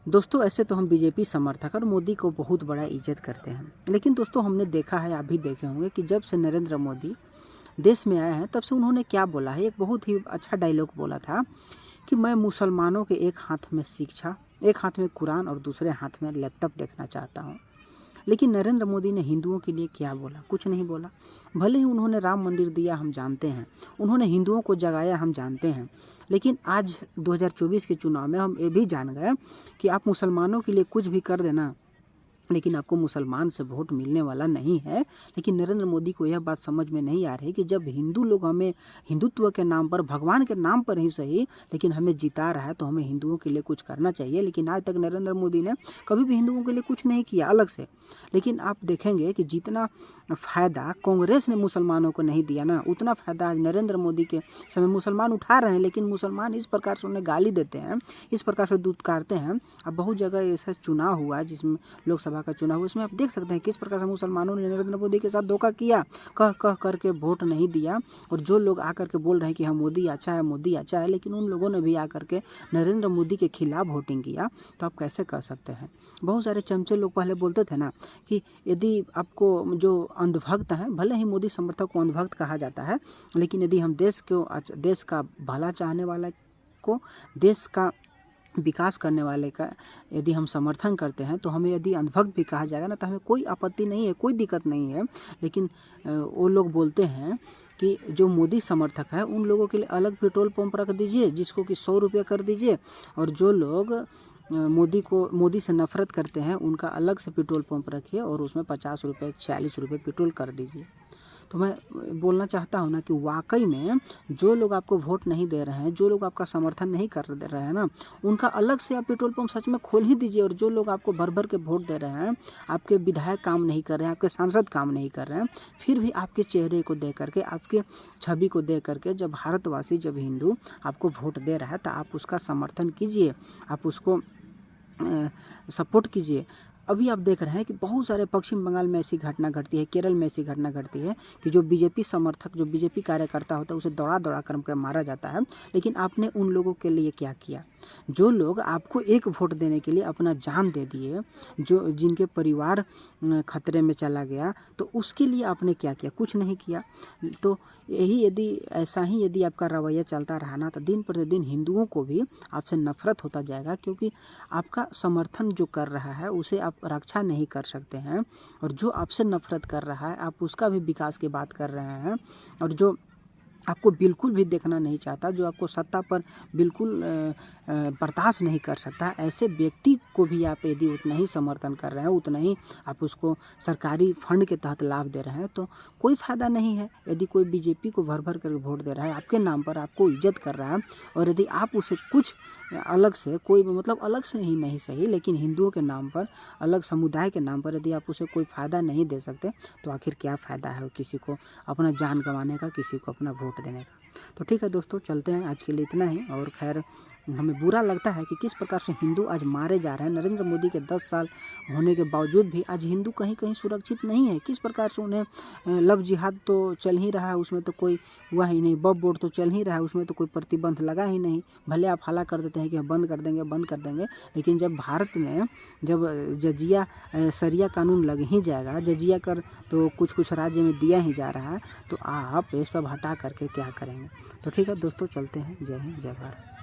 दोस्तों ऐसे तो हम बीजेपी समर्थक और मोदी को बहुत बड़ा इज्जत करते हैं, लेकिन दोस्तों हमने देखा है, आप भी देखे होंगे कि जब से नरेंद्र मोदी देश में आए हैं तब से उन्होंने क्या बोला है। एक बहुत ही अच्छा डायलॉग बोला था कि मैं मुसलमानों के एक हाथ में शिक्षा, एक हाथ में कुरान और दूसरे हाथ में लैपटॉप देखना चाहता हूँ। लेकिन नरेंद्र मोदी ने हिंदुओं के लिए क्या बोला? कुछ नहीं बोला। भले ही उन्होंने राम मंदिर दिया, हम जानते हैं, उन्होंने हिंदुओं को जगाया, हम जानते हैं, लेकिन आज 2024 के चुनाव में हम ये भी जान गए कि आप मुसलमानों के लिए कुछ भी कर देना, लेकिन आपको मुसलमान से वोट मिलने वाला नहीं है। लेकिन नरेंद्र मोदी को यह बात समझ में नहीं आ रही कि जब हिंदू लोग हमें हिंदुत्व के नाम पर, भगवान के नाम पर ही सही, लेकिन हमें जिता रहा है, तो हमें हिंदुओं के लिए कुछ करना चाहिए। लेकिन आज तक नरेंद्र मोदी ने कभी भी हिंदुओं के लिए कुछ नहीं किया अलग से। लेकिन आप देखेंगे कि जितना फ़ायदा कांग्रेस ने मुसलमानों को नहीं दिया ना, उतना फ़ायदा आज नरेंद्र मोदी के समय मुसलमान उठा रहे हैं। लेकिन मुसलमान इस प्रकार से उन्हें गाली देते हैं, इस प्रकार से दुत्कारते हैं। अब बहुत जगह ऐसा चुनाव हुआ जिसमें लोकसभा का चुनाव, उसमें आप देख सकते हैं किस प्रकार से मुसलमानों ने नरेंद्र मोदी के साथ धोखा किया, कह कह करके वोट नहीं दिया। और जो लोग आकर के बोल रहे हैं कि हाँ मोदी अच्छा है, मोदी अच्छा है, लेकिन उन लोगों ने भी आकर के नरेंद्र मोदी के खिलाफ वोटिंग किया। तो आप कैसे कह सकते हैं? बहुत सारे चमचे लोग पहले बोलते थे ना कि यदि आपको जो अंधभक्त हैं, भले ही मोदी समर्थक को अंधभक्त कहा जाता है, लेकिन यदि हम देश का भला चाहने वाला को, देश का विकास करने वाले का यदि हम समर्थन करते हैं, तो हमें यदि अंधभक्त भी कहा जाएगा ना, तो हमें कोई आपत्ति नहीं है, कोई दिक्कत नहीं है। लेकिन वो लोग बोलते हैं कि जो मोदी समर्थक है उन लोगों के लिए अलग पेट्रोल पंप रख दीजिए, जिसको कि 100 रुपये कर दीजिए, और जो लोग मोदी से नफरत करते हैं उनका अलग से पेट्रोल पंप रखिए और उसमें 50 रुपये 46 रुपये पेट्रोल कर दीजिए। तो मैं बोलना चाहता हूँ ना कि वाकई में जो लोग आपको वोट नहीं दे रहे हैं, जो लोग आपका समर्थन नहीं कर रहे हैं ना, उनका अलग से आप पेट्रोल पंप सच में खोल ही दीजिए। और जो लोग आपको भर भर के वोट दे रहे हैं, आपके विधायक काम नहीं कर रहे हैं, आपके सांसद काम नहीं कर रहे हैं, फिर भी आपके चेहरे को देख करके, आपके छवि को देख करके जब भारतवासी, जब हिंदू आपको वोट दे रहा है, तो आप उसका समर्थन कीजिए, आप उसको सपोर्ट कीजिए। अभी आप देख रहे हैं कि बहुत सारे पश्चिम बंगाल में ऐसी घटना घटती है, केरल में ऐसी घटना घटती है कि जो बीजेपी समर्थक, जो बीजेपी कार्यकर्ता होता है, उसे दौड़ा दौड़ा कर मारा जाता है। लेकिन आपने उन लोगों के लिए क्या किया? जो लोग आपको एक वोट देने के लिए अपना जान दे दिए, जो जिनके परिवार खतरे में चला गया, तो उसके लिए आपने क्या किया? कुछ नहीं किया। तो ऐसा ही यदि आपका रवैया चलता रहा ना, तो दिन प्रतिदिन हिंदुओं को भी आपसे नफरत होता जाएगा, क्योंकि आपका समर्थन जो कर रहा है उसे आप रक्षा नहीं कर सकते हैं, और जो आपसे नफरत कर रहा है आप उसका भी विकास की बात कर रहे हैं, और जो आपको बिल्कुल भी देखना नहीं चाहता, जो आपको सत्ता पर बिल्कुल बर्दाश्त नहीं कर सकता, ऐसे व्यक्ति को भी आप यदि उतना ही समर्थन कर रहे हैं, उतना ही आप उसको सरकारी फंड के तहत लाभ दे रहे हैं, तो कोई फ़ायदा नहीं है। यदि कोई बीजेपी को भर भर कर वोट दे रहा है, आपके नाम पर आपको इज्जत कर रहा है, और यदि आप उसे कुछ अलग से, कोई मतलब अलग से ही नहीं सही, लेकिन हिंदुओं के नाम पर, अलग समुदाय के नाम पर यदि आप उसे कोई फ़ायदा नहीं दे सकते, तो आखिर क्या फ़ायदा है किसी को अपना जान गंवाने का, किसी को अपना वोट देने का? तो ठीक है दोस्तों, चलते हैं, आज के लिए इतना ही। और खैर, हमें बुरा लगता है कि किस प्रकार से हिंदू आज मारे जा रहे हैं। नरेंद्र मोदी के 10 साल होने के बावजूद भी आज हिंदू कहीं कहीं सुरक्षित नहीं है। किस प्रकार से उन्हें लव जिहाद तो चल ही रहा है, उसमें तो कोई हुआ ही नहीं, बम बोर्ड तो चल ही रहा है, उसमें तो कोई प्रतिबंध लगा ही नहीं। भले आप हल्ला कर देते हैं कि हम बंद कर देंगे, बंद कर देंगे, लेकिन जब भारत में जब जजिया सरिया कानून लग ही जाएगा, जजिया कर तो कुछ कुछ राज्य में दिया ही जा रहा है, तो आप ये सब हटा करके क्या करेंगे? तो ठीक है दोस्तों, चलते हैं। जय हिंद, जय भारत।